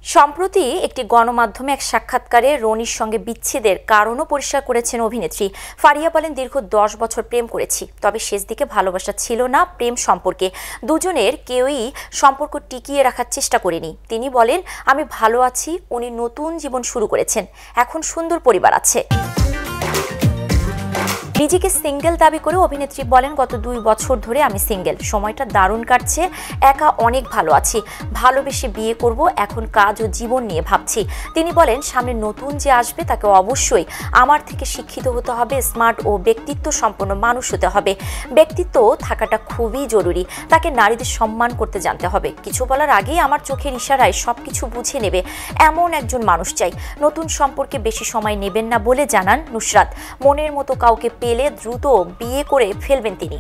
সম্প্রতি একটি গণমাধ্যমে এক সাক্ষাৎকারে রনির সঙ্গে বিচ্ছেদের কারণও পরিষ্কার করেছেন অভিনেত্রী। ফারিয়া বলেন, দীর্ঘ 10 বছর প্রেম করেছি, তবে শেষ দিকে ভালোবাসা ছিল না প্রেম সম্পর্কে। দুজনের কেউই সম্পর্ক টিকিয়ে রাখার চেষ্টা করেনি। তিনি বলেন, আমি ভালো আছি, উনি নতুন জীবন শুরু করেছেন, এখন সুন্দর পরিবার আছে। নিজেকে সিঙ্গেল দাবি করে অভিনেত্রী বলেন, গত 2 বছর ধরে আমি সিঙ্গেল, সময়টা দারুণ কাটছে, একা অনেক ভালো আছি, ভালোবেসে বিয়ে করব, এখন কাজ ও জীবন নিয়ে ভাবছি। তিনি বলেন, সামনে নতুন যে আসবে তাকে অবশ্যই আমার থেকে শিক্ষিত হতে হবে, স্মার্ট ও ব্যক্তিত্ব সম্পন্ন মানুষ হতে হবে। ব্যক্তিত্ব থাকাটা খুবই জরুরি, তাকে নারীদের সম্মান করতে জানতে হবে, কিছু বলার আগেই আমার চোখের ইশারায় সবকিছু বুঝে নেবে এমন একজন মানুষ চাই। নতুন সম্পর্কে বেশি সময় নেবেন না বলে জানান নুসরাত। মনের মতো কাউকে পেলে দ্রুত বিয়ে করে ফেলবেন তিনি।